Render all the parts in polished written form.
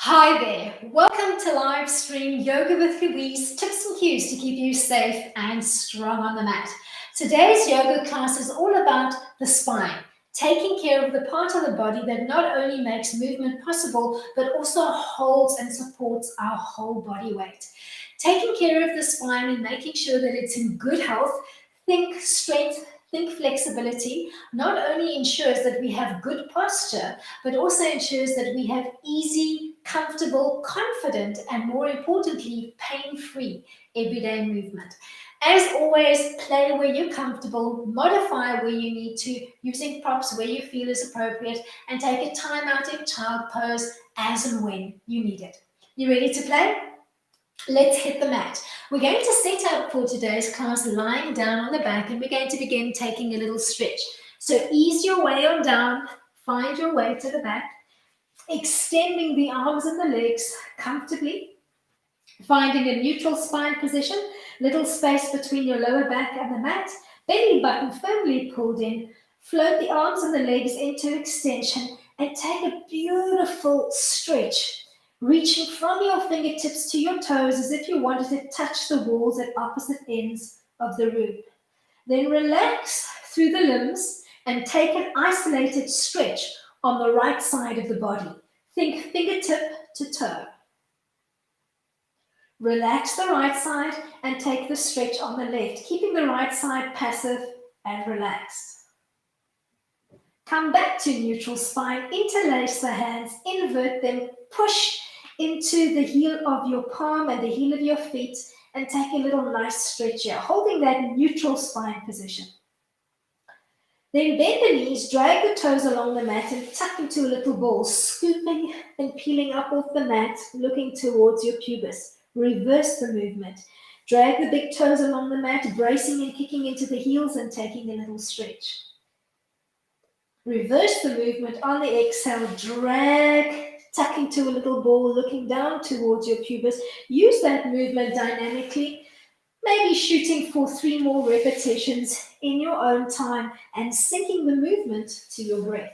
Hi there, welcome to live stream Yoga with Louise, tips and cues to keep you safe and strong on the mat. Today's yoga class is all about the spine, taking care of the part of the body that not only makes movement possible, but also holds and supports our whole body weight. Taking care of the spine and making sure that it's in good health, think strength, think flexibility, not only ensures that we have good posture, but also ensures that we have easy, comfortable, confident, and more importantly, pain-free everyday movement. As always, play where you're comfortable, modify where you need to, using props where you feel is appropriate, and take a time out in child pose as and when you need it. You ready to play? Let's hit the mat. We're going to set up for today's class lying down on the back, and we're going to begin taking a little stretch. So ease your way on down, find your way to the back, extending the arms and the legs comfortably, finding a neutral spine position, little space between your lower back and the mat, belly button firmly pulled in, float the arms and the legs into extension, and take a beautiful stretch, reaching from your fingertips to your toes as if you wanted to touch the walls at opposite ends of the room. Then relax through the limbs and take an isolated stretch on the right side of the body. Think fingertip to toe. Relax the right side and take the stretch on the left, keeping the right side passive and relaxed. Come back to neutral spine, interlace the hands, invert them, push into the heel of your palm and the heel of your feet, and take a little nice stretch here, holding that neutral spine position. Then bend the knees, drag the toes along the mat and tuck into a little ball, scooping and peeling up off the mat, looking towards your pubis. Reverse the movement. Drag the big toes along the mat, bracing and kicking into the heels and taking a little stretch. Reverse the movement on the exhale, drag, tuck into a little ball, looking down towards your pubis. Use that movement dynamically, maybe shooting for 3 more repetitions in your own time and syncing the movement to your breath.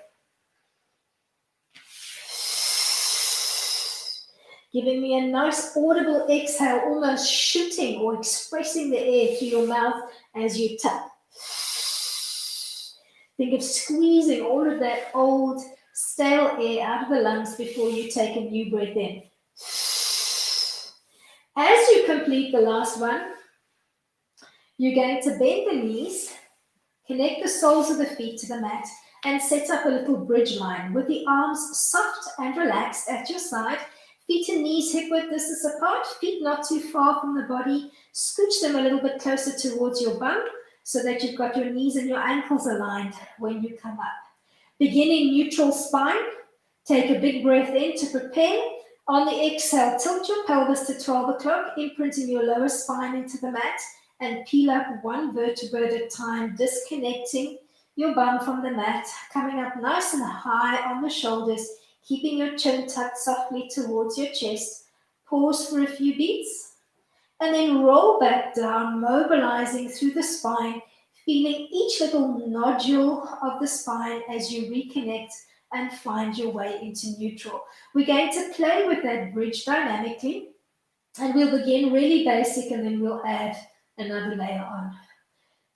Giving me a nice audible exhale, almost shooting or expressing the air through your mouth as you tuck. Think of squeezing all of that old, stale air out of the lungs before you take a new breath in. As you complete the last one, you're going to bend the knees, connect the soles of the feet to the mat, and set up a little bridge line with the arms soft and relaxed at your side. Feet and knees hip width distance apart, feet not too far from the body. Scooch them a little bit closer towards your bum so that you've got your knees and your ankles aligned when you come up. Beginning neutral spine. Take a big breath in to prepare. On the exhale, tilt your pelvis to 12 o'clock, imprinting your lower spine into the mat, and peel up 1 vertebra at a time, disconnecting your bum from the mat, coming up nice and high on the shoulders, keeping your chin tucked softly towards your chest. Pause for a few beats, and then roll back down, mobilizing through the spine, feeling each little nodule of the spine as you reconnect and find your way into neutral. We're going to play with that bridge dynamically, and we'll begin really basic, and then we'll add another layer on.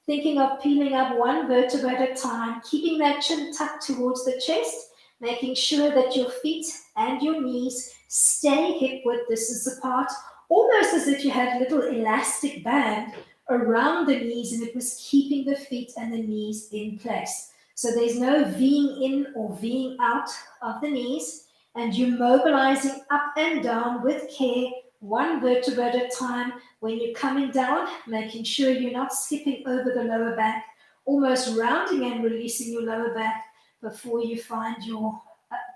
Thinking of peeling up 1 vertebra at a time, keeping that chin tucked towards the chest, making sure that your feet and your knees stay hip width distance apart, almost as if you had a little elastic band around the knees and it was keeping the feet and the knees in place. So there's no Ving in or Ving out of the knees, and you're mobilizing up and down with care, 1 vertebra at a time. When you're coming down, making sure you're not skipping over the lower back, almost rounding and releasing your lower back before you find your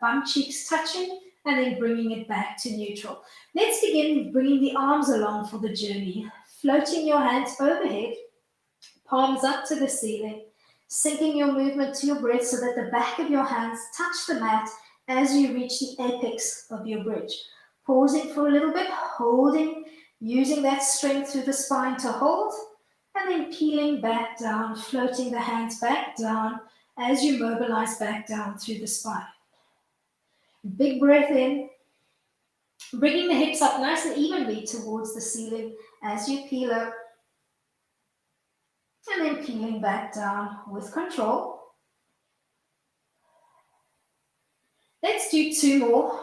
bum cheeks touching, and then bringing it back to neutral. Let's begin with bringing the arms along for the journey, floating your hands overhead, palms up to the ceiling, syncing your movement to your breath so that the back of your hands touch the mat as you reach the apex of your bridge. Pausing for a little bit, holding, using that strength through the spine to hold, and then peeling back down, floating the hands back down as you mobilize back down through the spine. Big breath in, Bringing the hips up nice and evenly towards the ceiling as you peel up, and then peeling back down with control. Let's do 2 more.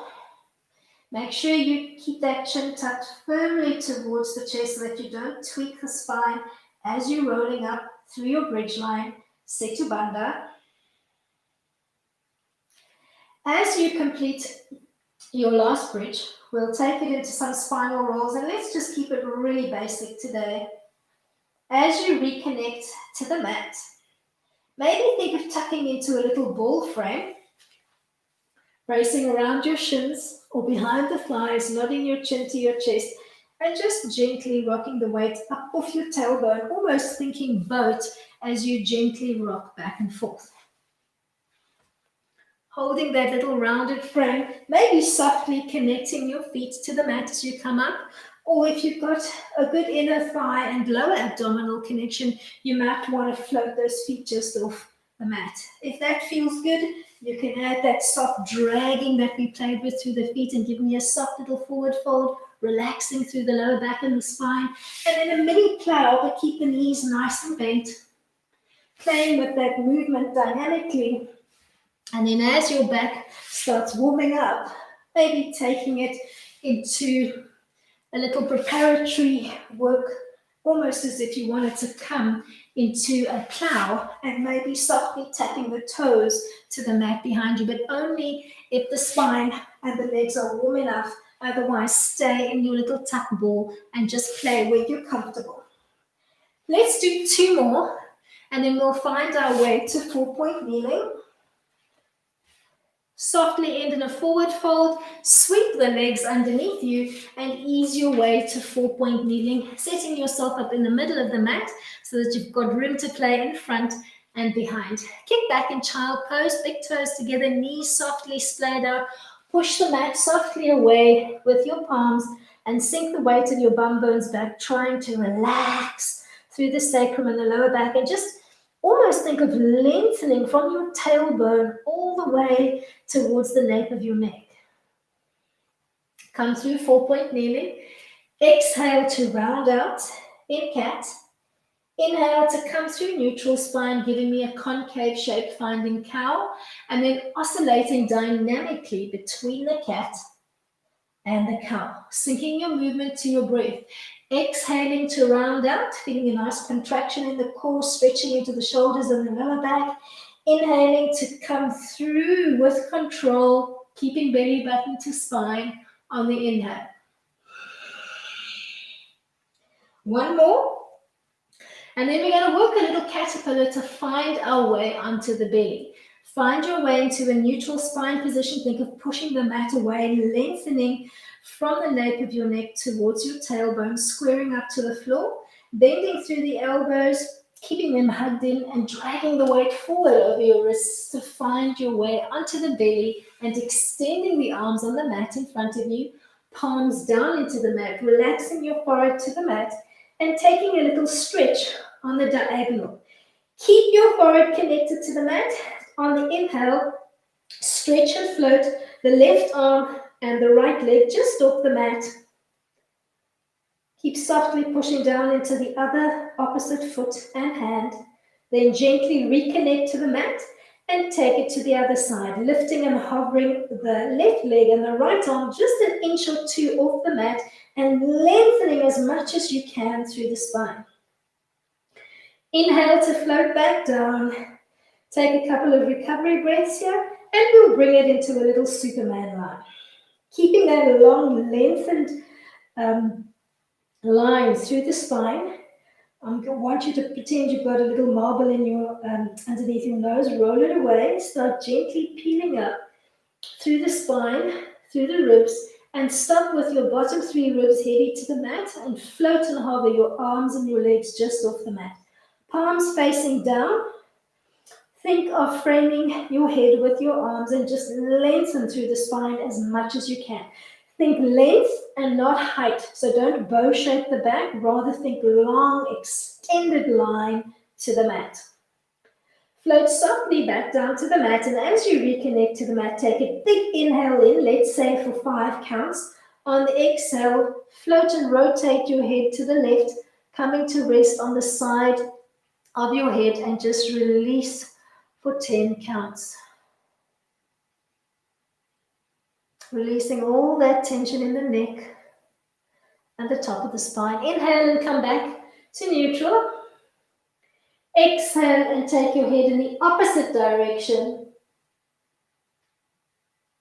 Make sure you keep that chin tucked firmly towards the chest so that you don't tweak the spine as you're rolling up through your bridge line, Setu Bandha. As you complete your last bridge, we'll take it into some spinal rolls, and let's just keep it really basic today. As you reconnect to the mat, maybe think of tucking into a little ball frame, bracing around your shins or behind the thighs, nodding your chin to your chest, and just gently rocking the weight up off your tailbone, almost thinking boat as you gently rock back and forth. Holding that little rounded frame, maybe softly connecting your feet to the mat as you come up, or if you've got a good inner thigh and lower abdominal connection, you might want to float those feet just off the mat. If that feels good, you can add that soft dragging that we played with through the feet and give me a soft little forward fold, relaxing through the lower back and the spine, and then a mini plow, but keep the knees nice and bent, playing with that movement dynamically. And then as your back starts warming up, maybe taking it into a little preparatory work, almost as if you wanted to come into a plow, and maybe softly tapping the toes to the mat behind you, but only if the spine and the legs are warm enough. Otherwise, stay in your little tuck ball and just play where you're comfortable. Let's do 2 more, and then we'll find our way to 4-point kneeling. Softly end in a forward fold, sweep the legs underneath you, and ease your way to 4-point kneeling, setting yourself up in the middle of the mat so that you've got room to play in front and behind. Kick back in child pose, big toes together, knees softly splayed out. Push the mat softly away with your palms and sink the weight of your bum bones back, trying to relax through the sacrum and the lower back, and just almost think of lengthening from your tailbone all the way towards the nape of your neck. Come through 4-point kneeling. Exhale to round out in cat. Inhale to come through neutral spine, giving me a concave shape, finding cow, and then oscillating dynamically between the cat and the cow, syncing your movement to your breath. Exhaling to round out, feeling a nice contraction in the core, stretching into the shoulders and the lower back. Inhaling to come through with control, keeping belly button to spine on the inhale. 1 more. And then we're going to work a little caterpillar to find our way onto the belly. Find your way into a neutral spine position. Think of pushing the mat away, lengthening from the nape of your neck towards your tailbone, squaring up to the floor, bending through the elbows, keeping them hugged in, and dragging the weight forward over your wrists to find your way onto the belly, and extending the arms on the mat in front of you, palms down into the mat, relaxing your forehead to the mat, and taking a little stretch on the diagonal. Keep your forehead connected to the mat. On the inhale, stretch and float the left arm and the right leg just off the mat. Keep softly pushing down into the other opposite foot and hand. Then gently reconnect to the mat and take it to the other side, lifting and hovering the left leg and the right arm just an inch or 2 off the mat, and lengthening as much as you can through the spine. Inhale to float back down. Take a couple of recovery breaths here, and we'll bring it into a little Superman line. Keeping that long, lengthened line through the spine. I want you to pretend you've got a little marble in your underneath your nose. Roll it away. Start gently peeling up through the spine, through the ribs, and stop with your bottom 3 ribs heavy to the mat, and float and hover your arms and your legs just off the mat. Palms facing down. Think of framing your head with your arms and just lengthen through the spine as much as you can. Think length and not height. So don't bow shape the back, rather think long, extended line to the mat. Float softly back down to the mat, and as you reconnect to the mat, take a big inhale in, let's say for 5 counts. On the exhale, float and rotate your head to the left, coming to rest on the side of your head and just release for 10 counts. Releasing all that tension in the neck and the top of the spine. Inhale and come back to neutral. Exhale and take your head in the opposite direction.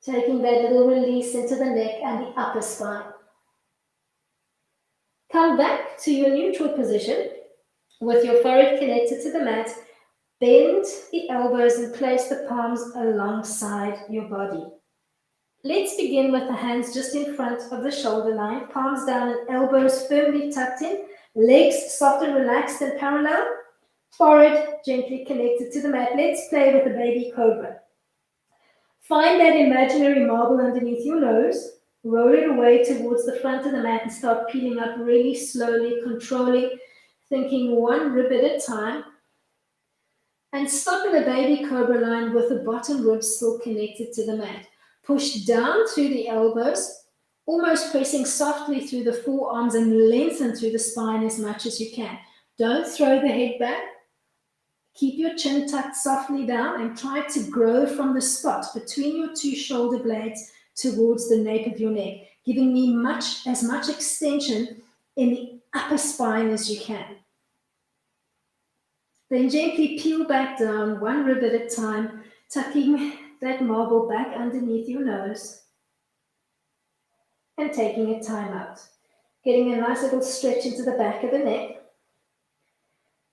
Taking that little release into the neck and the upper spine. Come back to your neutral position with your forehead connected to the mat. Bend the elbows and place the palms alongside your body. Let's begin with the hands just in front of the shoulder line, palms down and elbows firmly tucked in, legs soft and relaxed and parallel, forehead gently connected to the mat. Let's play with the baby cobra. Find that imaginary marble underneath your nose, roll it away towards the front of the mat and start peeling up really slowly, controlling, thinking one rib at a time. And stop in the baby cobra line with the bottom ribs still connected to the mat. Push down through the elbows, almost pressing softly through the forearms and lengthen through the spine as much as you can. Don't throw the head back. Keep your chin tucked softly down and try to grow from the spot between your two shoulder blades towards the nape of your neck, giving me as much extension in the upper spine as you can. Then gently peel back down, one rib at a time, tucking that marble back underneath your nose and taking a time out. Getting a nice little stretch into the back of the neck.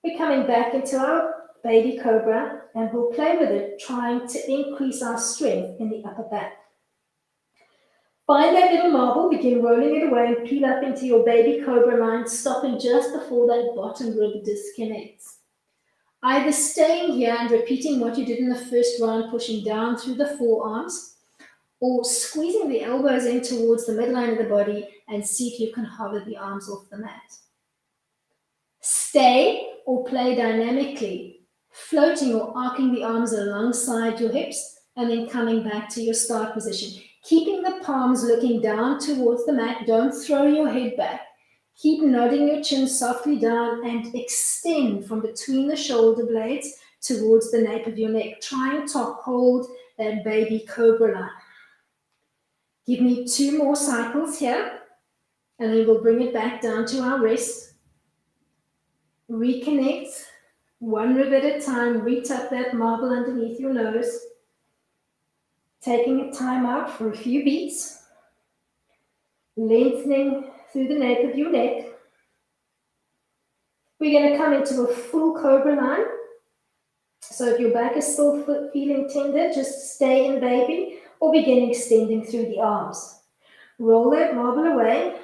We're coming back into our baby cobra and we'll play with it, trying to increase our strength in the upper back. Find that little marble, begin rolling it away and peel up into your baby cobra line, stopping just before that bottom rib disconnects. Either staying here and repeating what you did in the first round, pushing down through the forearms, or squeezing the elbows in towards the midline of the body and see if you can hover the arms off the mat. Stay or play dynamically, floating or arcing the arms alongside your hips and then coming back to your start position. Keeping the palms looking down towards the mat, don't throw your head back. Keep nodding your chin softly down and extend from between the shoulder blades towards the nape of your neck, trying to hold that baby cobra line. Give me 2 more cycles here, and then we'll bring it back down to our rest. Reconnect, one rib at a time, retuck that marble underneath your nose, taking a time out for a few beats, lengthening through the nape of your neck. We're going to come into a full cobra line. So if your back is still feeling tender, just stay in baby or begin extending through the arms. Roll that marble away.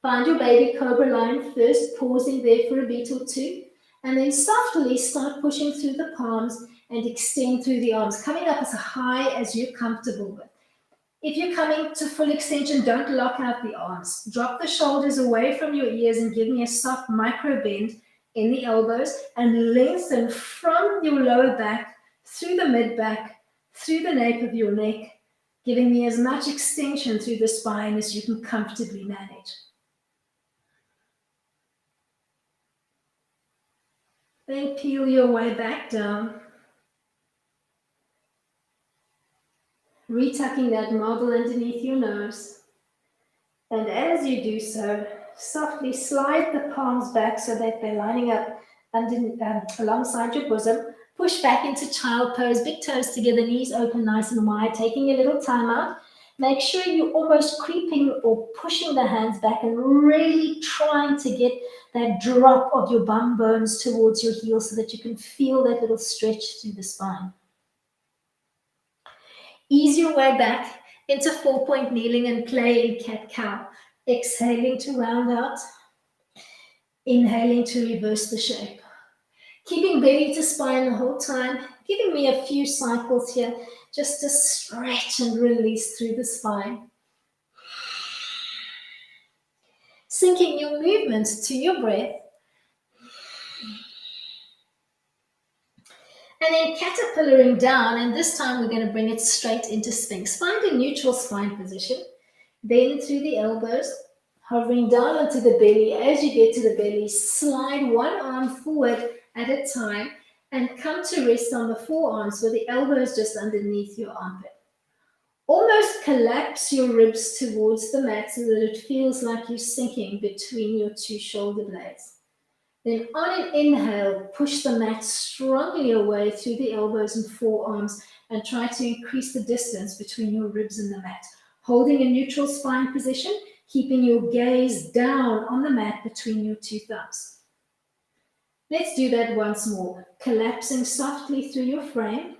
Find your baby cobra line first, pausing there for a beat or 2, and then softly start pushing through the palms and extend through the arms, coming up as high as you're comfortable with. If you're coming to full extension, don't lock out the arms. Drop the shoulders away from your ears and give me a soft micro bend in the elbows and lengthen from your lower back, through the mid back, through the nape of your neck, giving me as much extension through the spine as you can comfortably manage. Then peel your way back down. Retucking that marble underneath your nose. And as you do so, softly slide the palms back so that they're lining up alongside your bosom. Push back into child pose, big toes together, knees open nice and wide, taking a little time out. Make sure you're almost creeping or pushing the hands back and really trying to get that drop of your bum bones towards your heels so that you can feel that little stretch through the spine. Ease your way back into 4-point kneeling and play in cat-cow. Exhaling to round out. Inhaling to reverse the shape. Keeping belly to spine the whole time. Giving me a few cycles here just to stretch and release through the spine. Syncing your movements to your breath. And then caterpillaring down, and this time we're going to bring it straight into Sphinx. Find a neutral spine position. Bend through the elbows, hovering down onto the belly. As you get to the belly, slide one arm forward at a time and come to rest on the forearms with the elbows just underneath your armpit. Almost collapse your ribs towards the mat so that it feels like you're sinking between your two shoulder blades. Then on an inhale, push the mat strongly away through the elbows and forearms and try to increase the distance between your ribs and the mat. Holding a neutral spine position, keeping your gaze down on the mat between your two thumbs. Let's do that once more. Collapsing softly through your frame.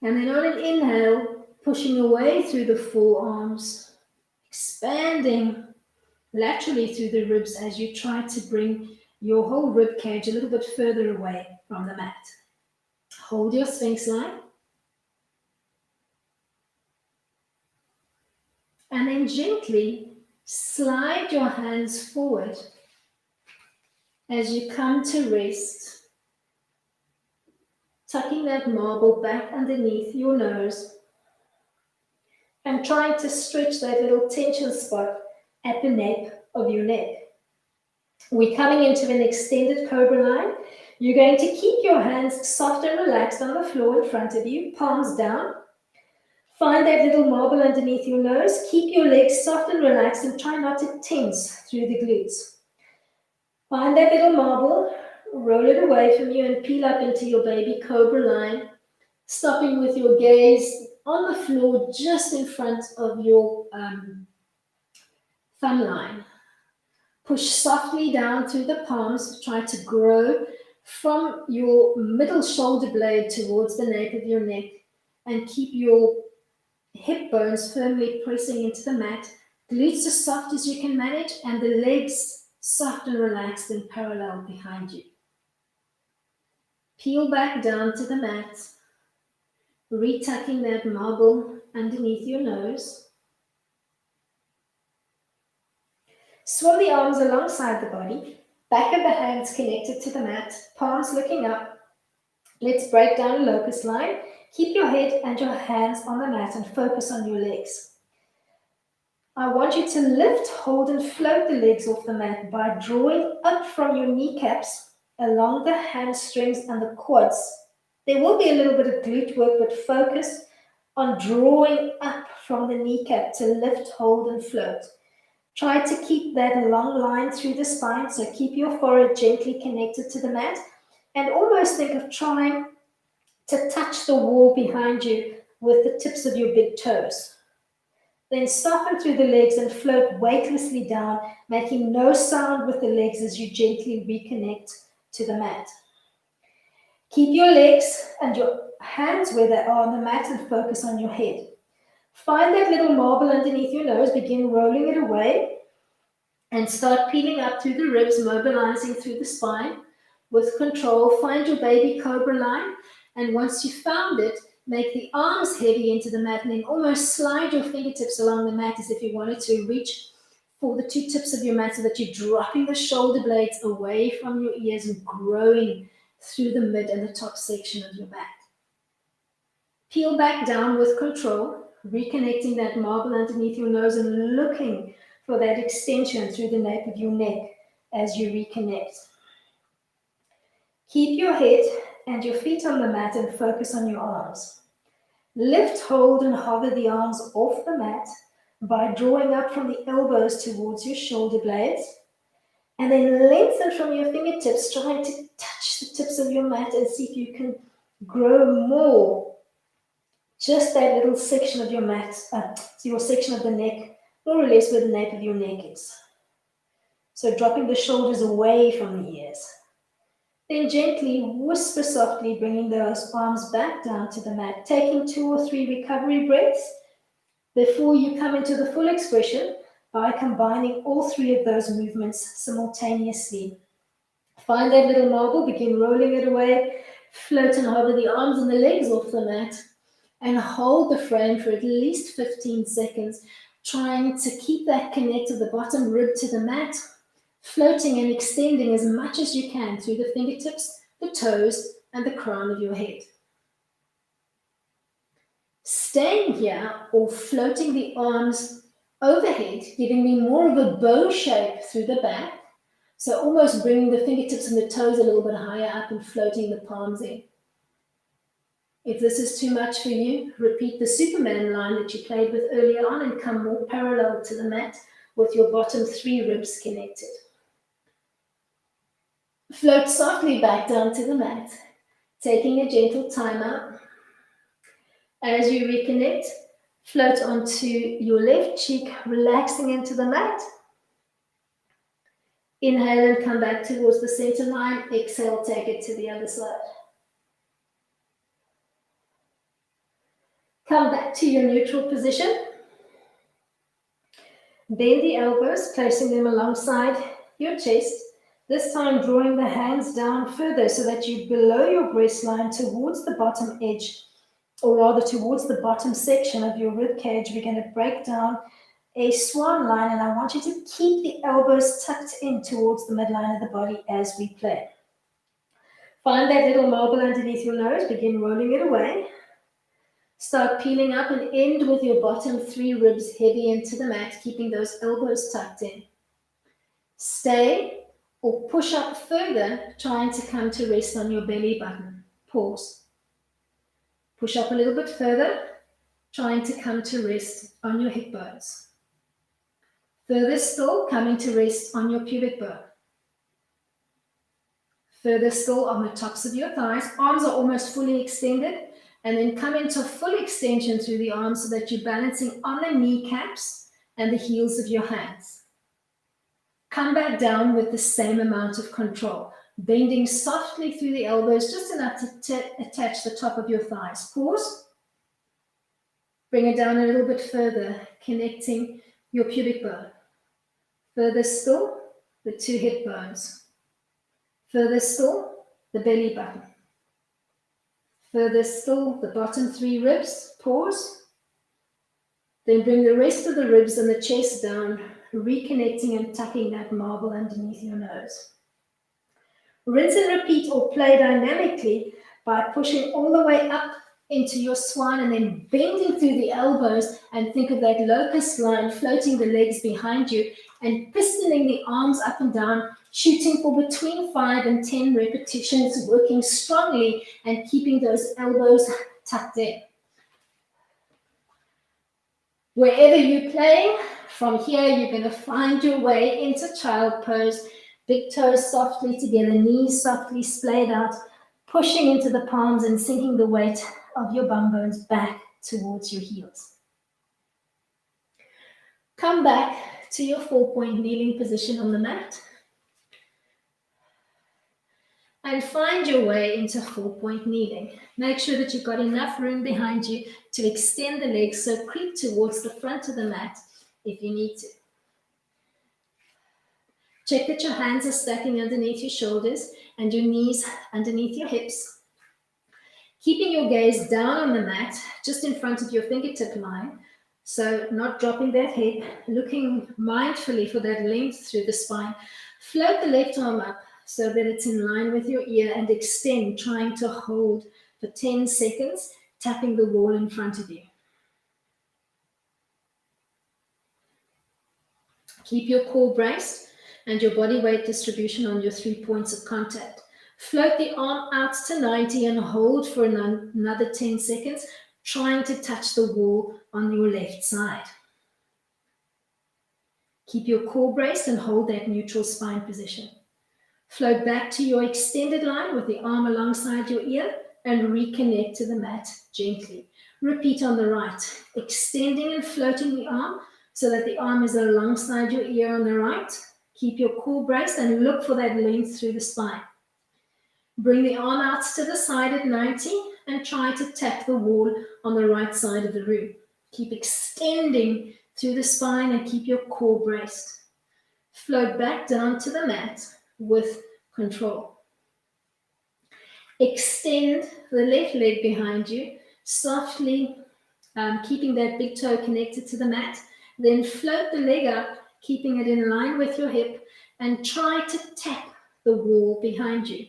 And then on an inhale, pushing away through the forearms, expanding laterally through the ribs as you try to bring your whole rib cage a little bit further away from the mat. Hold your Sphinx line. And then gently slide your hands forward as you come to rest, tucking that marble back underneath your nose and trying to stretch that little tension spot at the nape of your neck. We're coming into an extended cobra line. You're going to keep your hands soft and relaxed on the floor in front of you, palms down. Find that little marble underneath your nose. Keep your legs soft and relaxed and try not to tense through the glutes. Find that little marble, roll it away from you and peel up into your baby cobra line, stopping with your gaze on the floor just in front of your thumb line. Push softly down through the palms. Try to grow from your middle shoulder blade towards the nape of your neck and keep your hip bones firmly pressing into the mat. Glutes as soft as you can manage and the legs soft and relaxed and parallel behind you. Peel back down to the mat, retucking that marble underneath your nose. Swim the arms alongside the body, back of the hands connected to the mat, palms looking up. Let's break down a locust line. Keep your head and your hands on the mat and focus on your legs. I want you to lift, hold, and float the legs off the mat by drawing up from your kneecaps along the hamstrings and the quads. There will be a little bit of glute work, but focus on drawing up from the kneecap to lift, hold, and float. Try to keep that long line through the spine, so keep your forehead gently connected to the mat and almost think of trying to touch the wall behind you with the tips of your big toes. Then soften through the legs and float weightlessly down, making no sound with the legs as you gently reconnect to the mat. Keep your legs and your hands where they are on the mat and focus on your head. Find that little marble underneath your nose, begin rolling it away and start peeling up through the ribs, mobilizing through the spine. With control, find your baby cobra line, and once you've found it, make the arms heavy into the mat and then almost slide your fingertips along the mat as if you wanted to reach for the two tips of your mat so that you're dropping the shoulder blades away from your ears and growing through the mid and the top section of your back. Peel back down with control, reconnecting that marble underneath your nose and looking for that extension through the nape of your neck as you reconnect. Keep your head and your feet on the mat and focus on your arms. Lift, hold, and hover the arms off the mat by drawing up from the elbows towards your shoulder blades. And then lengthen from your fingertips, trying to touch the tips of your mat and see if you can grow more. Just that little section of your mat, your section of the neck, more or less where the nape of your neck is. So dropping the shoulders away from the ears. Then gently whisper softly, bringing those arms back down to the mat, taking 2 or 3 recovery breaths before you come into the full expression by combining all 3 of those movements simultaneously. Find that little marble, begin rolling it away, float and hover the arms and the legs off the mat, and hold the frame for at least 15 seconds, trying to keep that connect of the bottom rib to the mat, floating and extending as much as you can through the fingertips, the toes, and the crown of your head. staying here or floating the arms overhead, giving me more of a bow shape through the back. So almost bringing the fingertips and the toes a little bit higher up and floating the palms in. If this is too much for you, repeat the Superman line that you played with earlier on and come more parallel to the mat with your bottom 3 ribs connected. Float softly back down to the mat, taking a gentle time out. As you reconnect, float onto your left cheek, relaxing into the mat. Inhale and come back towards the center line. Exhale, take it to the other side. Come back to your neutral position. Bend the elbows, placing them alongside your chest. This time drawing the hands down further so that you're below your breast line towards the bottom edge, or rather towards the bottom section of your rib cage. We're going to break down a swan line, and I want you to keep the elbows tucked in towards the midline of the body as we play. Find that little marble underneath your nose, begin rolling it away. Start peeling up and end with your bottom 3 ribs heavy into the mat, keeping those elbows tucked in. Stay or push up further, trying to come to rest on your belly button. Pause. Push up a little bit further, trying to come to rest on your hip bones. Further still, coming to rest on your pubic bone. Further still on the tops of your thighs. Arms are almost fully extended. And then come into full extension through the arms so that you're balancing on the kneecaps and the heels of your hands. Come back down with the same amount of control, bending softly through the elbows, just enough to attach the top of your thighs. Pause. Bring it down a little bit further, connecting your pubic bone. Further still, the 2 hip bones. Further still, the belly button. Further still, the bottom 3 ribs. Pause. Then bring the rest of the ribs and the chest down, reconnecting and tucking that marble underneath your nose. Rinse and repeat or play dynamically by pushing all the way up into your swan and then bending through the elbows, and think of that locust line floating the legs behind you and pistoning the arms up and down, shooting for between 5 and 10 repetitions, working strongly and keeping those elbows tucked in. Wherever you're playing, from here you're going to find your way into child pose. Big toes softly together, knees softly splayed out, pushing into the palms and sinking the weight of your bum bones back towards your heels. Come back to your 4-point kneeling position on the mat. And find your way into 4-point kneeling. Make sure that you've got enough room behind you to extend the legs, so creep towards the front of the mat if you need to. Check that your hands are stacking underneath your shoulders and your knees underneath your hips. Keeping your gaze down on the mat, just in front of your fingertip line, so not dropping that head, looking mindfully for that length through the spine. Float the left arm up so that it's in line with your ear and extend, trying to hold for 10 seconds, tapping the wall in front of you. Keep your core braced and your body weight distribution on your 3 points of contact. Float the arm out to 90 and hold for another 10 seconds, trying to touch the wall on your left side. Keep your core braced and hold that neutral spine position. Float back to your extended line with the arm alongside your ear and reconnect to the mat gently. Repeat on the right, extending and floating the arm so that the arm is alongside your ear on the right. Keep your core braced and look for that length through the spine. Bring the arm out to the side at 90 and try to tap the wall on the right side of the room. Keep extending through the spine and keep your core braced. Float back down to the mat with control. Extend the left leg behind you, softly keeping that big toe connected to the mat. Then float the leg up, keeping it in line with your hip, and try to tap the wall behind you.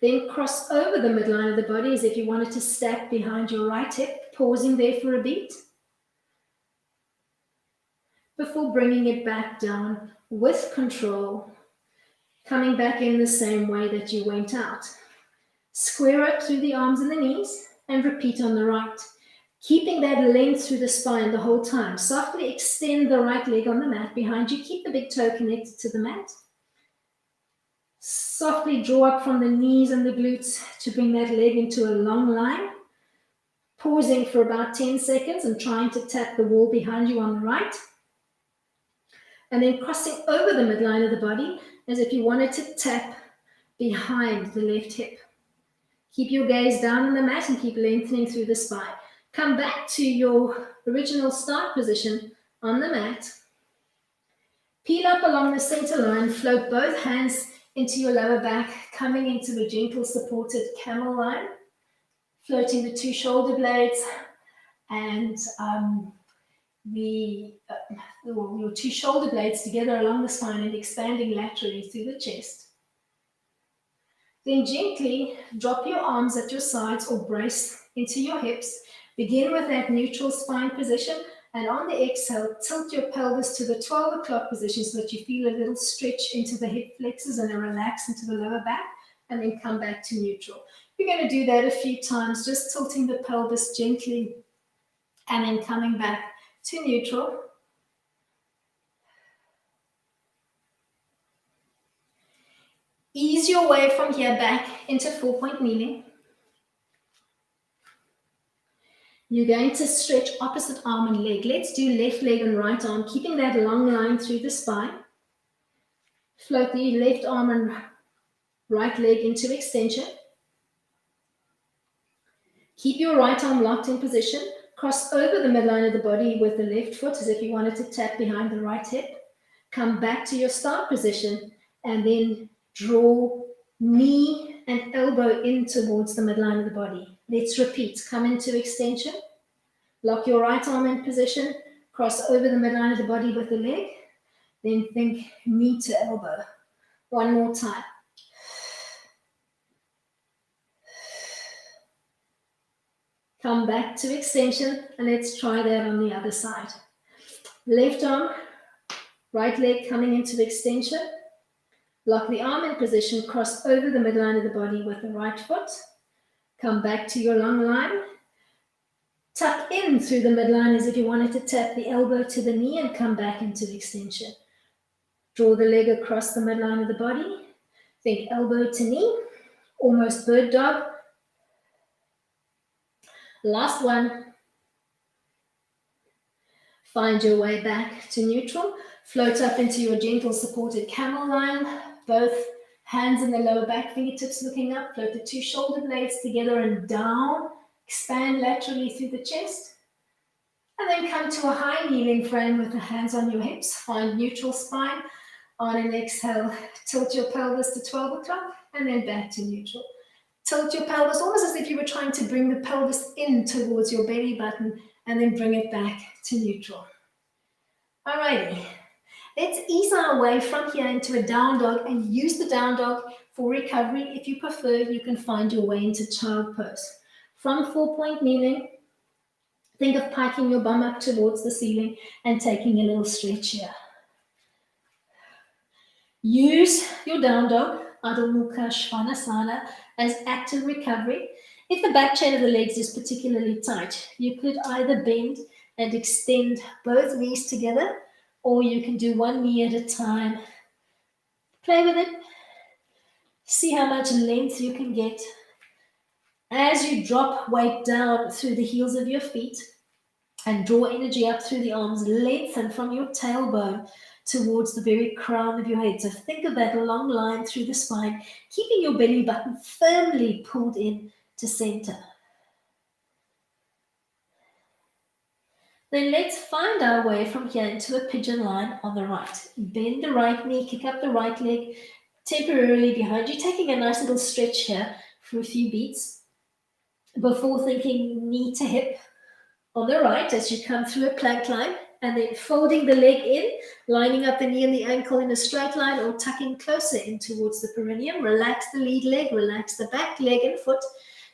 Then cross over the midline of the body as if you wanted to stack behind your right hip, pausing there for a beat before bringing it back down with control, coming back in the same way that you went out. Square up through the arms and the knees and repeat on the right. Keeping that length through the spine the whole time. Softly extend the right leg on the mat behind you. Keep the big toe connected to the mat. Softly draw up from the knees and the glutes to bring that leg into a long line. Pausing for about 10 seconds and trying to tap the wall behind you on the right. And then crossing over the midline of the body as if you wanted to tap behind the left hip. Keep your gaze down on the mat and keep lengthening through the spine. Come back to your original start position on the mat. Peel up along the center line, float both hands into your lower back, coming into a gentle supported camel line, floating the two shoulder blades and your two shoulder blades together along the spine and expanding laterally through the chest. Then gently drop your arms at your sides or brace into your hips. Begin with that neutral spine position, and on the exhale, tilt your pelvis to the 12 o'clock position so that you feel a little stretch into the hip flexors and a relax into the lower back, and then come back to neutral. You're going to do that a few times, just tilting the pelvis gently and then coming back to neutral. Ease your way from here back into 4-point kneeling. You're going to stretch opposite arm and leg. Let's do left leg and right arm, keeping that long line through the spine. Float the left arm and right leg into extension. Keep your right arm locked in position. Cross over the midline of the body with the left foot as if you wanted to tap behind the right hip. Come back to your start position and then draw knee and elbow in towards the midline of the body. Let's repeat. Come into extension. Lock your right arm in position. Cross over the midline of the body with the leg. Then think knee to elbow. One more time. Come back to extension and let's try that on the other side. Left arm, right leg coming into extension. Lock the arm in position, cross over the midline of the body with the right foot. Come back to your long line. Tuck in through the midline as if you wanted to tap the elbow to the knee and come back into extension. Draw the leg across the midline of the body. Think elbow to knee, almost bird dog. Last one. Find your way back to neutral. Float up into your gentle supported camel line. Both hands in the lower back, fingertips looking up. Float the two shoulder blades together and down. Expand laterally through the chest. And then come to a high kneeling frame with the hands on your hips. Find neutral spine. On an exhale, tilt your pelvis to 12 o'clock and then back to neutral. Tilt your pelvis almost as if you were trying to bring the pelvis in towards your belly button and then bring it back to neutral. Alrighty, let's ease our way from here into a down dog and use the down dog for recovery. If you prefer, you can find your way into child pose. From 4-point kneeling, think of piking your bum up towards the ceiling and taking a little stretch here. Use your down dog, Adho Mukha Svanasana, as active recovery. If the back chain of the legs is particularly tight, you could either bend and extend both knees together, or you can do one knee at a time. Play with it. See how much length you can get. As you drop weight down through the heels of your feet and draw energy up through the arms, lengthen from your tailbone towards the very crown of your head. So think of that long line through the spine, keeping your belly button firmly pulled in to center. Then let's find our way from here into a pigeon line on the right. Bend the right knee, kick up the right leg temporarily behind you, taking a nice little stretch here for a few beats before thinking knee to hip on the right as you come through a plank line. And then folding the leg in, lining up the knee and the ankle in a straight line or tucking closer in towards the perineum. Relax the lead leg, relax the back leg and foot.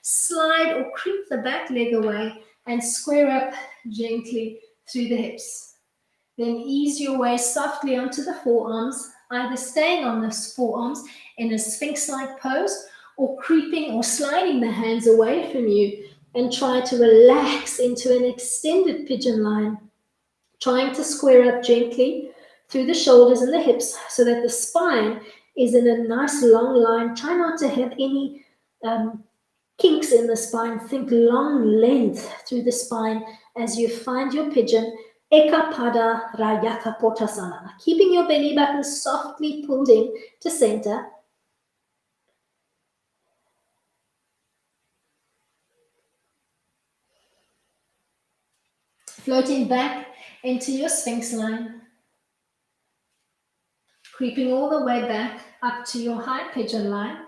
Slide or creep the back leg away and square up gently through the hips. Then ease your way softly onto the forearms, either staying on those forearms in a sphinx-like pose or creeping or sliding the hands away from you and try to relax into an extended pigeon line, trying to square up gently through the shoulders and the hips so that the spine is in a nice long line. Try not to have any kinks in the spine. Think long length through the spine as you find your pigeon. Ekapada Rayaka Potasana. Keeping your belly button softly pulled in to center. Floating back into your sphinx line. Creeping all the way back up to your high pigeon line.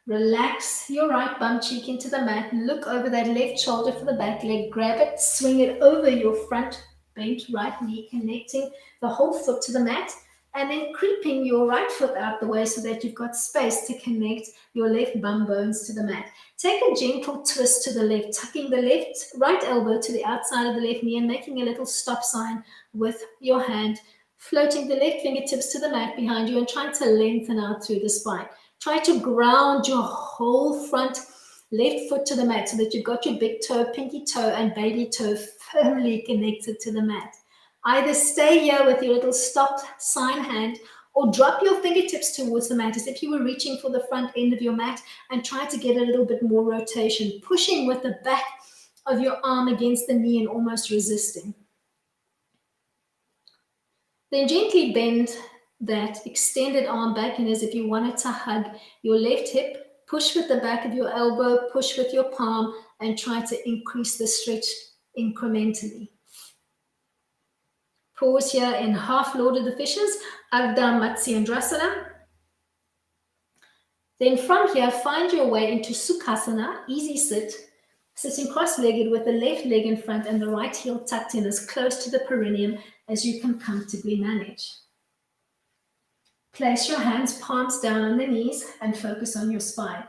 Relax your right bum cheek into the mat. Look over that left shoulder for the back leg. Grab it, swing it over your front bent right knee, connecting the whole foot to the mat, and then creeping your right foot out the way so that you've got space to connect your left bum bones to the mat. Take a gentle twist to the left, tucking the right elbow to the outside of the left knee and making a little stop sign with your hand, floating the left fingertips to the mat behind you and trying to lengthen out through the spine. Try to ground your whole front left foot to the mat so that you've got your big toe, pinky toe, and baby toe firmly connected to the mat. Either stay here with your little stop sign hand or drop your fingertips towards the mat as if you were reaching for the front end of your mat and try to get a little bit more rotation, pushing with the back of your arm against the knee and almost resisting. Then gently bend that extended arm back in as if you wanted to hug your left hip. Push with the back of your elbow, push with your palm, and try to increase the stretch incrementally. Pause here in half Lord of the Fishes, Ardha Matsyendrasana. Then from here, find your way into Sukhasana, easy sit, sitting cross-legged with the left leg in front and the right heel tucked in as close to the perineum as you can comfortably manage. Place your hands, palms down on the knees and focus on your spine.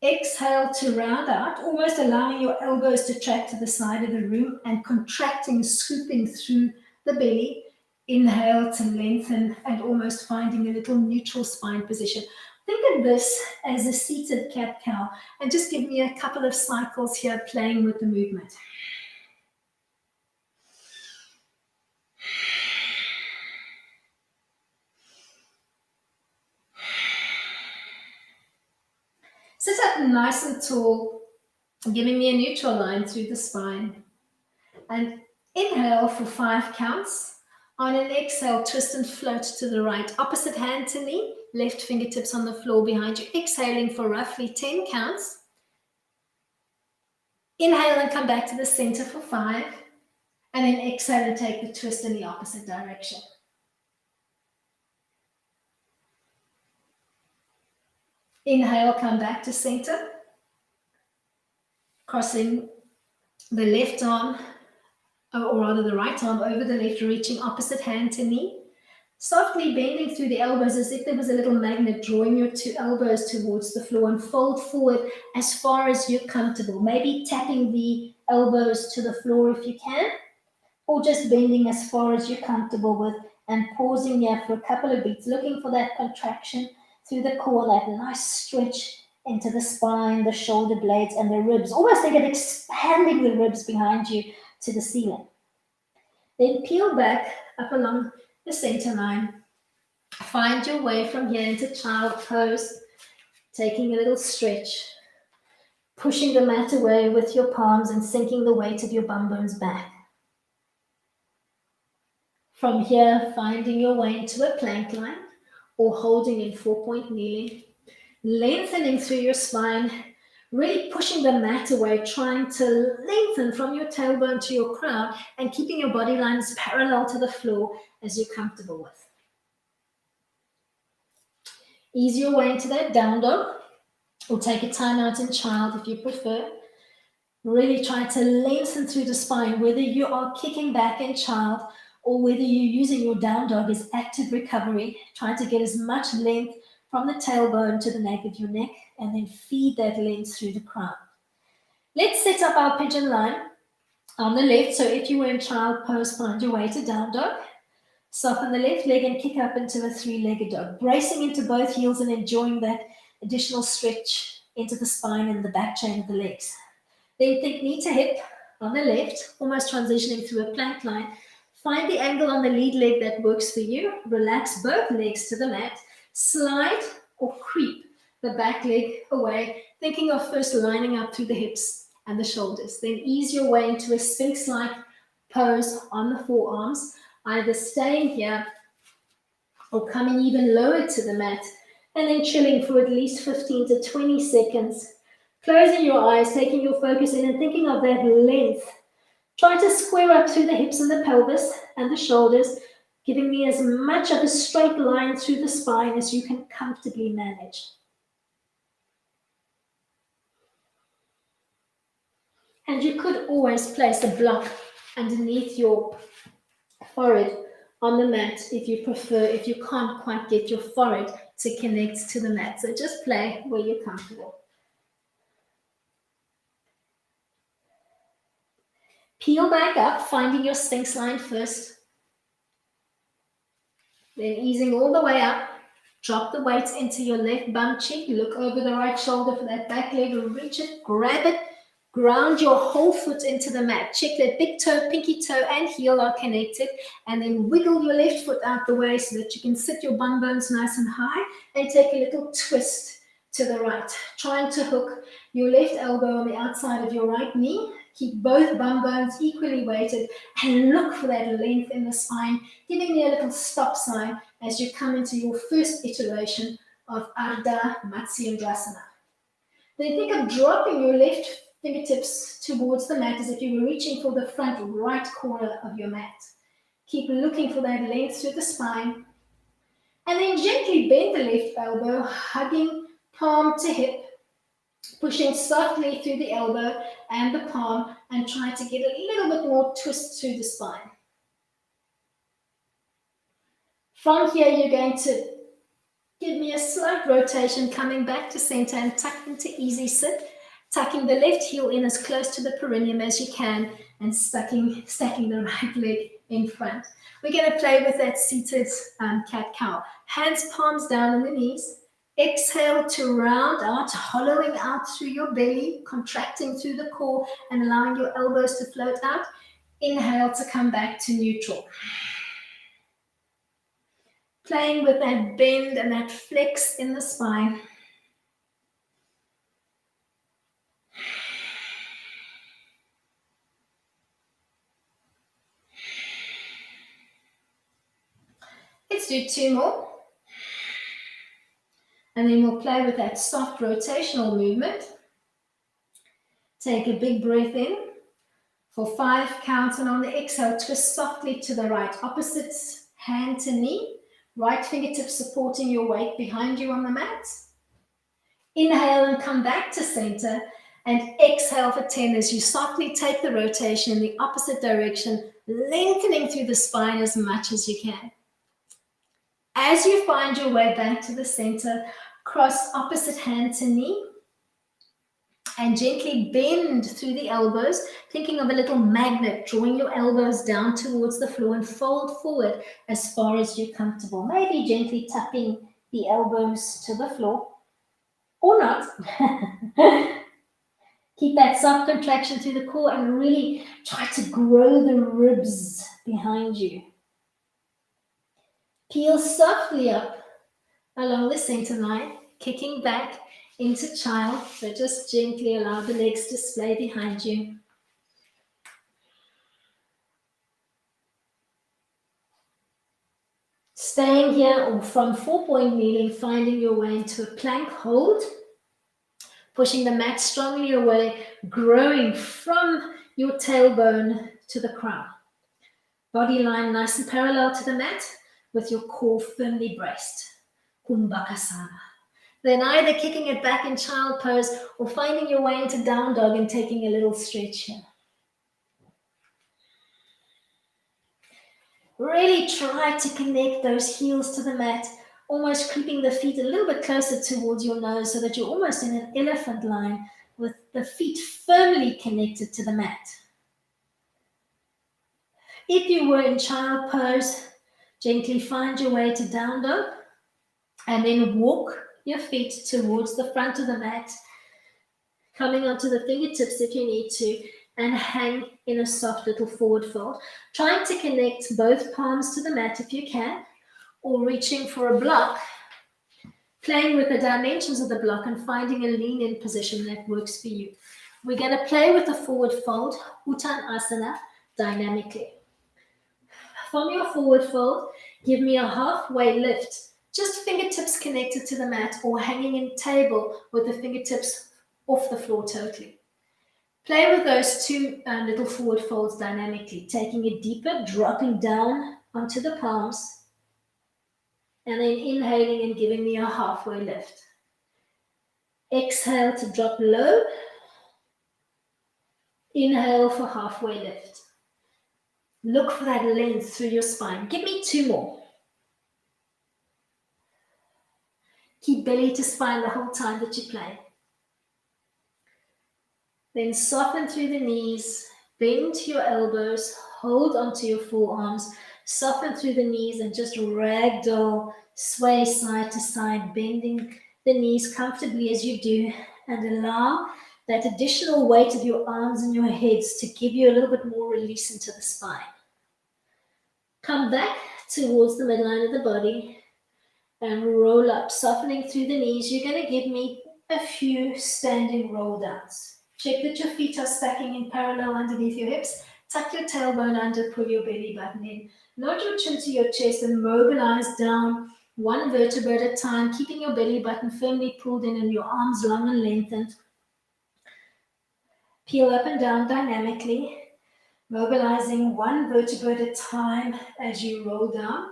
Exhale to round out, almost allowing your elbows to track to the side of the room and contracting, scooping through the belly. Inhale to lengthen and almost finding a little neutral spine position. Think of this as a seated cat-cow and just give me a couple of cycles here playing with the movement. Sit up nice and tall, giving me a neutral line through the spine. And inhale for 5 counts. On an exhale, twist and float to the right. Opposite hand to knee, left fingertips on the floor behind you. Exhaling for roughly 10 counts. Inhale and come back to the center for 5. And then exhale and take the twist in the opposite direction. Inhale, come back to center. Crossing the left arm, or rather the right arm over the left, reaching opposite hand to knee. Softly bending through the elbows as if there was a little magnet, drawing your 2 elbows towards the floor and fold forward as far as you're comfortable. Maybe tapping the elbows to the floor if you can, or just bending as far as you're comfortable with and pausing here for a couple of beats, looking for that contraction through the core, that nice stretch into the spine, the shoulder blades, and the ribs. Almost think of expanding the ribs behind you to the ceiling. Then peel back up along the center line. Find your way from here into child pose, taking a little stretch, pushing the mat away with your palms and sinking the weight of your bum bones back. From here, finding your way into a plank line or holding in 4-point kneeling, lengthening through your spine, really pushing the mat away, trying to lengthen from your tailbone to your crown and keeping your body lines parallel to the floor as you're comfortable with. Ease your way into that down dog or take a time out in child if you prefer. Really try to lengthen through the spine, whether you are kicking back in child or whether you're using your down dog as active recovery, trying to get as much length from the tailbone to the nape of your neck, and then feed that length through the crown. Let's set up our pigeon line on the left. So if you were in child pose, find your way to down dog. Soften the left leg and kick up into a three-legged dog, bracing into both heels and enjoying that additional stretch into the spine and the back chain of the legs. Then think knee to hip on the left, almost transitioning through a plank line. Find the angle on the lead leg that works for you. Relax both legs to the mat. Slide or creep the back leg away, thinking of first lining up through the hips and the shoulders. Then ease your way into a sphinx-like pose on the forearms, either staying here or coming even lower to the mat, and then chilling for at least 15 to 20 seconds. Closing your eyes, taking your focus in and thinking of that length. Try to square up through the hips and the pelvis and the shoulders, giving me as much of a straight line through the spine as you can comfortably manage. And you could always place a block underneath your forehead on the mat if you prefer, if you can't quite get your forehead to connect to the mat. So just play where you're comfortable. Peel back up, finding your sphinx line first. Then easing all the way up. Drop the weight into your left bum cheek. Look over the right shoulder for that back leg. Reach it, grab it. Ground your whole foot into the mat. Check that big toe, pinky toe, and heel are connected. And then wiggle your left foot out the way so that you can sit your bum bones nice and high and take a little twist to the right. Trying to hook your left elbow on the outside of your right knee. Keep both bum bones equally weighted and look for that length in the spine, giving me a little stop sign as you come into your first iteration of Ardha Matsyendrasana. Then think of dropping your left fingertips towards the mat as if you were reaching for the front right corner of your mat. Keep looking for that length through the spine. And then gently bend the left elbow, hugging palm to hip, pushing softly through the elbow and the palm, and try to get a little bit more twist through the spine. From here, you're going to give me a slight rotation, coming back to center and tuck into easy sit, tucking the left heel in as close to the perineum as you can, and stacking the right leg in front. We're going to play with that seated cat-cow. Hands, palms down on the knees. Exhale to round out, hollowing out through your belly, contracting through the core and allowing your elbows to float out. Inhale to come back to neutral. Playing with that bend and that flex in the spine. Let's do two more. And then we'll play with that soft rotational movement. Take a big breath in for 5 counts, and on the exhale, twist softly to the right. Opposites, hand to knee. Right fingertip supporting your weight behind you on the mat. Inhale and come back to center. And exhale for 10 as you softly take the rotation in the opposite direction, lengthening through the spine as much as you can. As you find your way back to the center, cross opposite hand to knee and gently bend through the elbows, thinking of a little magnet, drawing your elbows down towards the floor and fold forward as far as you're comfortable. Maybe gently tapping the elbows to the floor or not. Keep that soft contraction through the core and really try to grow the ribs behind you. Peel softly up along the center line, kicking back into child. So just gently allow the legs to splay behind you. Staying here or from 4-point kneeling, finding your way into a plank hold. Pushing the mat strongly away, growing from your tailbone to the crown. Body line nice and parallel to the mat with your core firmly braced. Kumbhakasana. Then either kicking it back in child pose or finding your way into down dog and taking a little stretch here. Really try to connect those heels to the mat, almost creeping the feet a little bit closer towards your nose so that you're almost in an elephant line with the feet firmly connected to the mat. If you were in child pose, gently find your way to down dog and then walk your feet towards the front of the mat, coming onto the fingertips if you need to, and hang in a soft little forward fold. Trying to connect both palms to the mat if you can, or reaching for a block, playing with the dimensions of the block and finding a lean-in position that works for you. We're going to play with the forward fold, Uttanasana, dynamically. From your forward fold, give me a halfway lift, just fingertips connected to the mat or hanging in table with the fingertips off the floor totally. Play with those two little forward folds dynamically, taking it deeper, dropping down onto the palms, and then inhaling and giving me a halfway lift. Exhale to drop low. Inhale for halfway lift. Look for that length through your spine. Give me two more. Keep belly to spine the whole time that you play. Then soften through the knees, bend to your elbows, hold onto your forearms, soften through the knees and just ragdoll, sway side to side, bending the knees comfortably as you do, and allow that additional weight of your arms and your heads to give you a little bit more release into the spine. Come back towards the midline of the body and roll up, softening through the knees. You're going to give me a few standing roll downs. Check that your feet are stacking in parallel underneath your hips. Tuck your tailbone under, pull your belly button in. Nod your chin to your chest and mobilize down one vertebra at a time, keeping your belly button firmly pulled in and your arms long and lengthened. Peel up and down dynamically, mobilizing one vertebra at a time as you roll down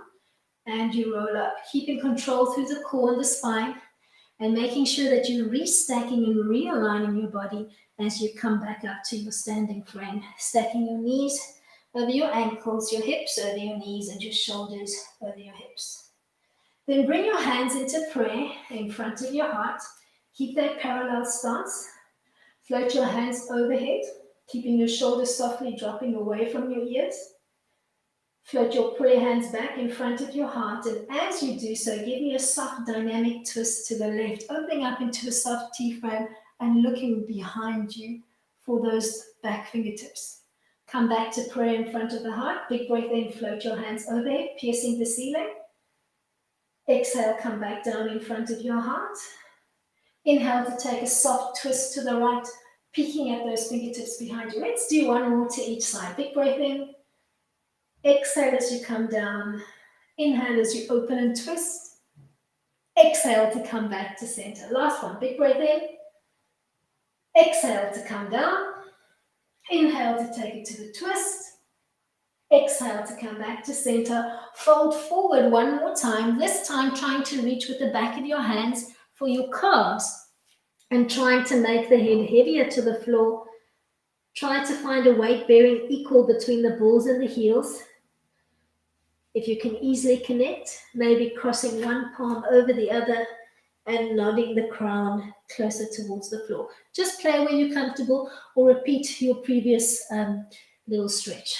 and you roll up. Keeping control through the core and the spine, and making sure that you're restacking and realigning your body as you come back up to your standing frame. Stacking your knees over your ankles, your hips over your knees, and your shoulders over your hips. Then bring your hands into prayer in front of your heart. Keep that parallel stance. Float your hands overhead, keeping your shoulders softly dropping away from your ears. Float your prayer hands back in front of your heart, and as you do so, give me a soft dynamic twist to the left, opening up into a soft T-frame and looking behind you for those back fingertips. Come back to prayer in front of the heart. Big breath in, float your hands overhead, piercing the ceiling. Exhale, come back down in front of your heart. Inhale to take a soft twist to the right, peeking at those fingertips behind you. Let's do one more to each side. Big breath in. Exhale as you come down. Inhale as you open and twist. Exhale to come back to center. Last one. Big breath in. Exhale to come down. Inhale to take it to the twist. Exhale to come back to center. Fold forward one more time. This time trying to reach with the back of your hands for your calves and trying to make the head heavier to the floor. Try to find a weight bearing equal between the balls and the heels. If you can easily connect, maybe crossing one palm over the other and nodding the crown closer towards the floor. Just play where you're comfortable or repeat your previous little stretch.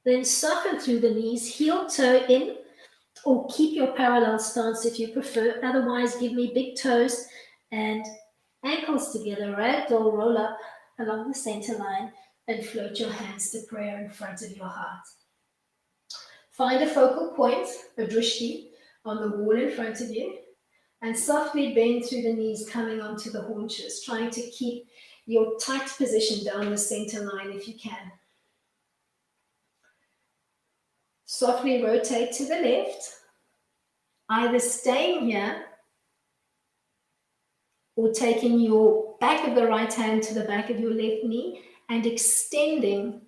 Then soften through the knees, heel toe in, or keep your parallel stance if you prefer. Otherwise, give me big toes and ankles together, ragdoll, roll up along the center line and float your hands to prayer in front of your heart. Find a focal point, a drishti, on the wall in front of you, and softly bend through the knees, coming onto the haunches, trying to keep your tight position down the center line if you can. Softly rotate to the left, either staying here or taking your back of the right hand to the back of your left knee and extending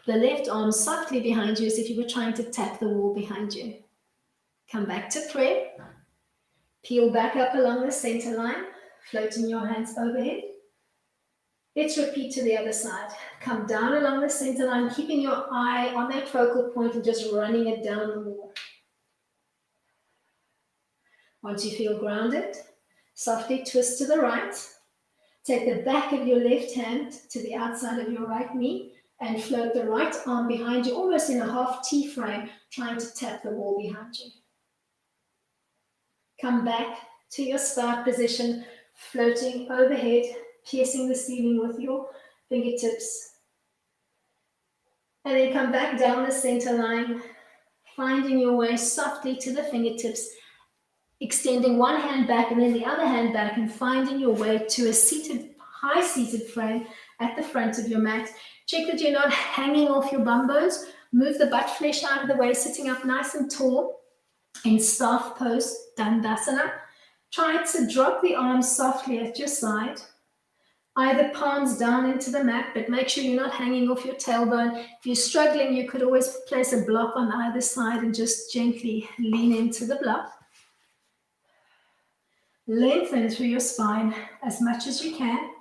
the left arm softly behind you as if you were trying to tap the wall behind you. Come back to prayer. Peel back up along the center line, floating your hands overhead. Let's repeat to the other side. Come down along the center line, keeping your eye on that focal point and just running it down the wall. Once you feel grounded, softly twist to the right. Take the back of your left hand to the outside of your right knee and float the right arm behind you, almost in a half T frame, trying to tap the wall behind you. Come back to your start position, floating overhead, piercing the ceiling with your fingertips. And then come back down the center line, finding your way softly to the fingertips, extending one hand back and then the other hand back, and finding your way to a seated, high seated frame at the front of your mat. Check that you're not hanging off your bum bones. Move the butt flesh out of the way, sitting up nice and tall in staff pose, Dandasana. Try to drop the arms softly at your side, either palms down into the mat, but make sure you're not hanging off your tailbone. If you're struggling, you could always place a block on either side and just gently lean into the block. Lengthen through your spine as much as you can.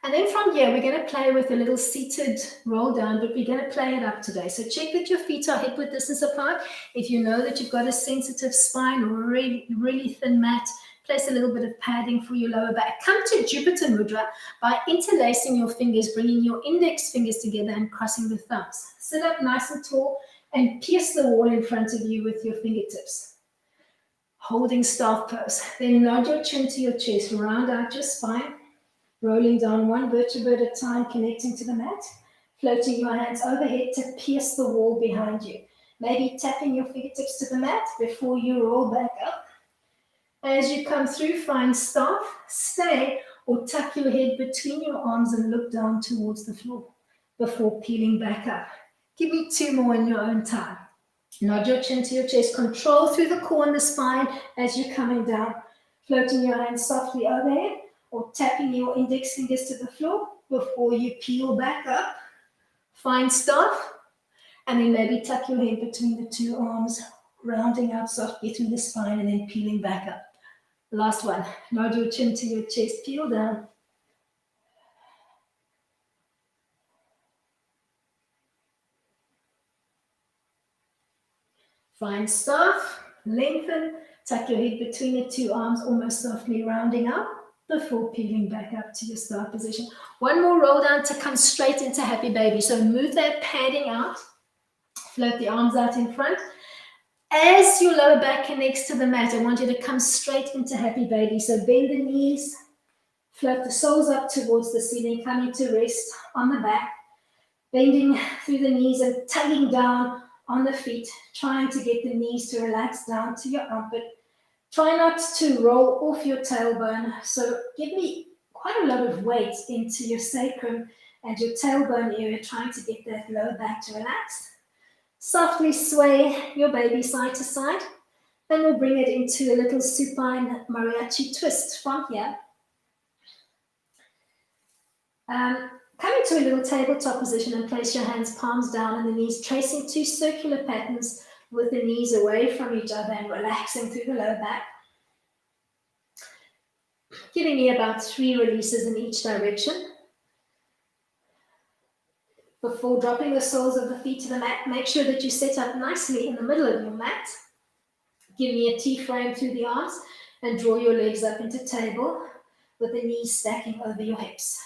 And then from here, we're going to play with a little seated roll down, but we're going to play it up today. So check that your feet are hip width distance apart. If you know that you've got a sensitive spine or a really, really thin mat, place a little bit of padding for your lower back. Come to Jupiter Mudra by interlacing your fingers, bringing your index fingers together and crossing the thumbs. Sit up nice and tall and pierce the wall in front of you with your fingertips. Holding staff pose. Then nod your chin to your chest, round out your spine. Rolling down one vertebra at a time, connecting to the mat, floating your hands overhead to pierce the wall behind you. Maybe tapping your fingertips to the mat before you roll back up. As you come through, find staff, stay, or tuck your head between your arms and look down towards the floor before peeling back up. Give me 2 more in your own time. Nod your chin to your chest, control through the core and the spine as you're coming down, floating your hands softly overhead, or tapping your index fingers to the floor before you peel back up. Find staff, and then maybe tuck your head between the 2 arms, rounding out softly through the spine and then peeling back up. Last one, nod your chin to your chest, peel down. Find staff, lengthen, tuck your head between the 2 arms, almost softly rounding up before peeling back up to your start position. One more roll down to come straight into happy baby. So move that padding out, float the arms out in front. As your lower back connects to the mat, I want you to come straight into happy baby. So bend the knees, float the soles up towards the ceiling, coming to rest on the back, bending through the knees and tugging down on the feet, trying to get the knees to relax down to your armpit. Try not to roll off your tailbone. So give me quite a lot of weight into your sacrum and your tailbone area, trying to get that lower back to relax. Softly sway your baby side to side, and we'll bring it into a little supine mariachi twist from here. Come into a little tabletop position and place your hands palms down on the knees, tracing 2 circular patterns with the knees away from each other and relaxing through the lower back. Giving me about 3 releases in each direction. Before dropping the soles of the feet to the mat, make sure that you set up nicely in the middle of your mat. Give me a T-frame through the arms and draw your legs up into table with the knees stacking over your hips.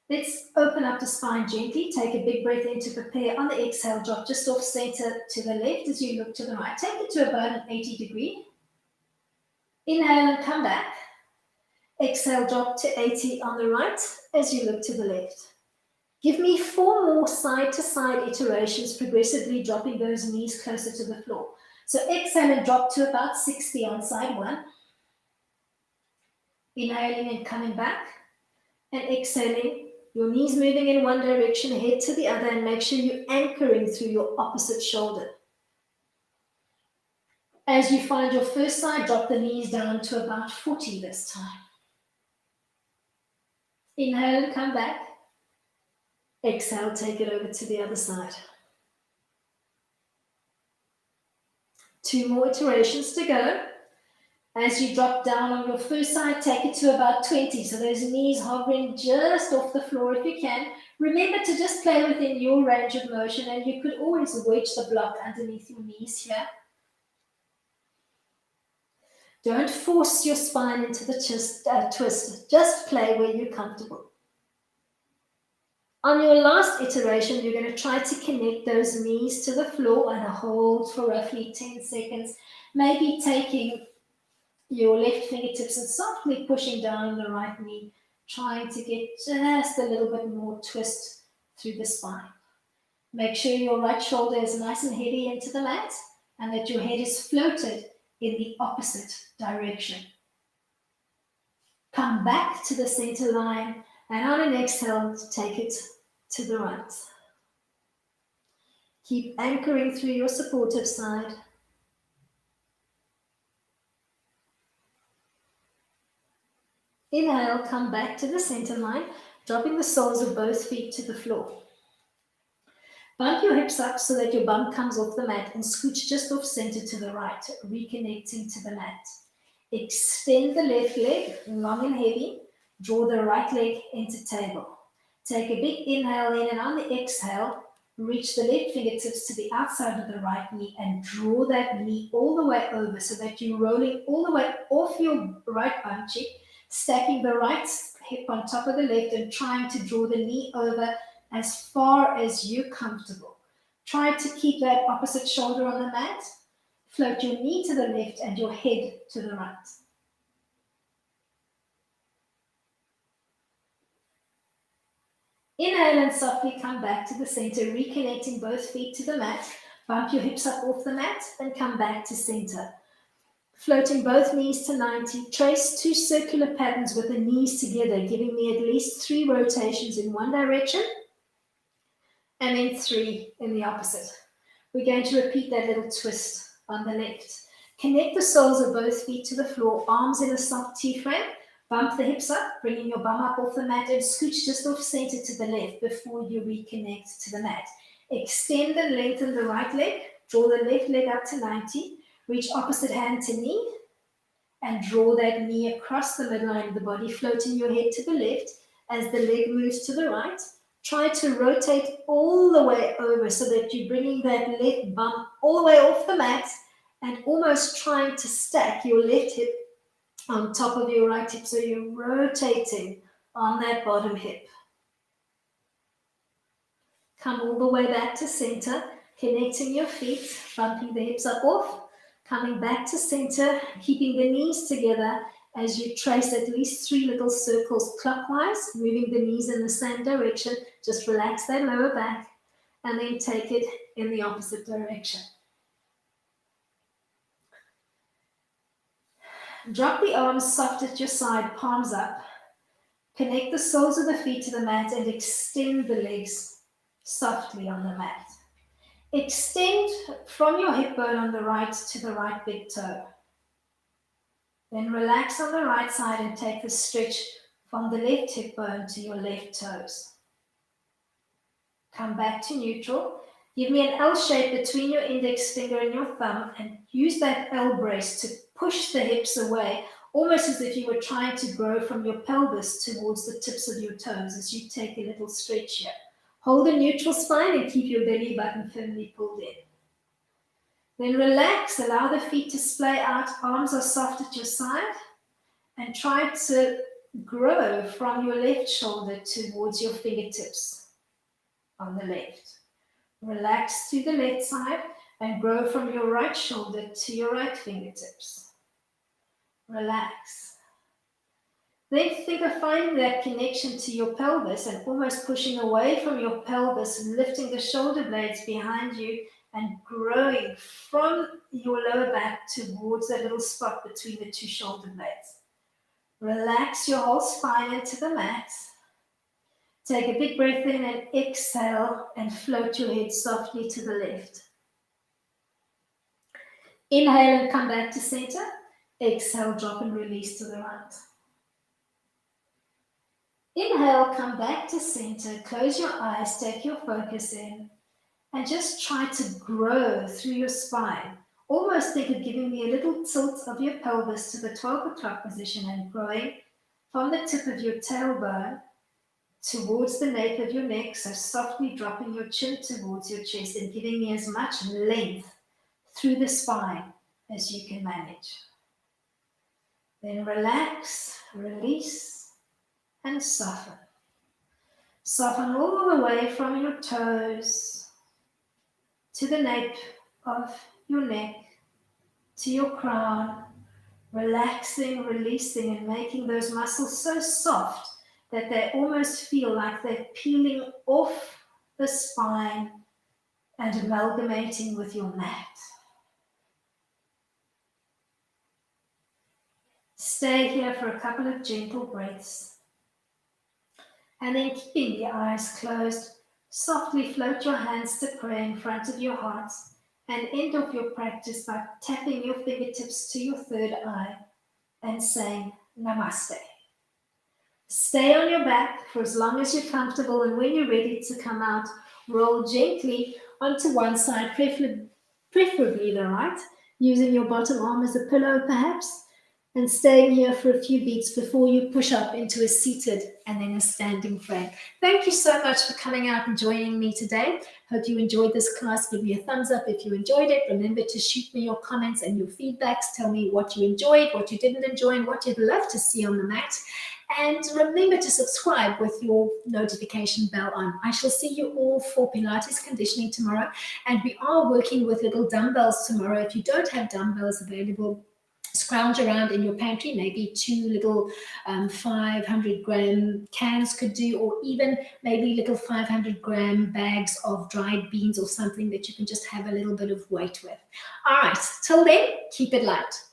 Let's open up the spine gently. Take a big breath in to prepare. On the exhale, drop just off center to the left as you look to the right. Take it to about an 80 degree. Inhale and come back. Exhale, drop to 80 on the right as you look to the left. Give me 4 more side-to-side iterations, progressively dropping those knees closer to the floor. So exhale and drop to about 60 on side 1. Inhaling and coming back. And exhaling. Your knees moving in one direction, head to the other, and make sure you're anchoring through your opposite shoulder. As you find your first side, drop the knees down to about 40 this time. Inhale and come back. Exhale, take it over to the other side. 2 more iterations to go. As you drop down on your first side, take it to about 20. So those knees hovering just off the floor if you can. Remember to just play within your range of motion, and you could always wedge the block underneath your knees here. Don't force your spine into the twist. Just play where you're comfortable. On your last iteration, you're going to try to connect those knees to the floor and hold for roughly 10 seconds, maybe taking your left fingertips and softly pushing down the right knee, trying to get just a little bit more twist through the spine. Make sure your right shoulder is nice and heavy into the mat and that your head is floated in the opposite direction. Come back to the center line, and on an exhale, take it to the right. Keep anchoring through your supportive side. Inhale, come back to the center line, dropping the soles of both feet to the floor. Bump your hips up so that your bum comes off the mat and scooch just off center to the right, reconnecting to the mat. Extend the left leg, long and heavy. Draw the right leg into table. Take a big inhale in, and on the exhale, reach the left fingertips to the outside of the right knee and draw that knee all the way over so that you're rolling all the way off your right bum cheek, stacking the right hip on top of the left and trying to draw the knee over as far as you're comfortable. Try to keep that opposite shoulder on the mat. Float your knee to the left and your head to the right. Inhale and softly come back to the center, reconnecting both feet to the mat. Bump your hips up off the mat and come back to center. Floating both knees to 90. Trace 2 circular patterns with the knees together, giving me at least 3 rotations in one direction and then 3 in the opposite. We're going to repeat that little twist on the left. Connect the soles of both feet to the floor, arms in a soft T-frame. Bump the hips up, bringing your bum up off the mat and scooch just off center to the left before you reconnect to the mat. Extend and lengthen the right leg. Draw the left leg up to 90. Reach opposite hand to knee and draw that knee across the midline of the body, floating your head to the left as the leg moves to the right. Try to rotate all the way over so that you're bringing that left bum all the way off the mat and almost trying to stack your left hip on top of your right hip. So you're rotating on that bottom hip. Come all the way back to center, connecting your feet, bumping the hips up off, coming back to center, keeping the knees together as you trace at least 3 little circles clockwise, moving the knees in the same direction. Just relax that lower back and then take it in the opposite direction. Drop the arms soft at your side, palms up. Connect the soles of the feet to the mat and extend the legs softly on the mat. Extend from your hip bone on the right to the right big toe. Then relax on the right side and take the stretch from the left hip bone to your left toes. Come back to neutral. Give me an L shape between your index finger and your thumb and use that L brace to push the hips away, almost as if you were trying to grow from your pelvis towards the tips of your toes as you take a little stretch here. Hold a neutral spine and keep your belly button firmly pulled in. Then relax, allow the feet to splay out, arms are soft at your side, and try to grow from your left shoulder towards your fingertips on the left. Relax to the left side and grow from your right shoulder to your right fingertips. Relax. Then think of finding that connection to your pelvis and almost pushing away from your pelvis, lifting the shoulder blades behind you and growing from your lower back towards that little spot between the 2 shoulder blades. Relax your whole spine into the mat. Take a big breath in and exhale and float your head softly to the left. Inhale and come back to center. Exhale, drop and release to the right. Inhale, come back to center. Close your eyes, take your focus in, and just try to grow through your spine, Almost think of giving me a little tilt of your pelvis to the 12 o'clock position and growing from the tip of your tailbone towards the nape of your neck, so softly dropping your chin towards your chest and giving me as much length through the spine as you can manage. Then relax, release, and soften. Soften all the way from your toes to the nape of your neck, to your crown, relaxing, releasing, and making those muscles so soft that they almost feel like they're peeling off the spine and amalgamating with your mat. Stay here for a couple of gentle breaths. And then keeping the eyes closed, softly float your hands to prayer in front of your heart and end off your practice by tapping your fingertips to your third eye and saying Namaste. Stay on your back for as long as you're comfortable, and when you're ready to come out, roll gently onto one side, preferably the right, using your bottom arm as a pillow perhaps, and staying here for a few beats before you push up into a seated and then a standing frame. Thank you so much for coming out and joining me today. Hope you enjoyed this class. Give me a thumbs up if you enjoyed it. Remember to shoot me your comments and your feedbacks. Tell me what you enjoyed, what you didn't enjoy, and what you'd love to see on the mat. And remember to subscribe with your notification bell on. I shall see you all for Pilates conditioning tomorrow. And we are working with little dumbbells tomorrow. If you don't have dumbbells available, scrounge around in your pantry. Maybe 2 little 500-gram cans could do, or even maybe little 500-gram bags of dried beans or something that you can just have a little bit of weight with. All right, till then, keep it light.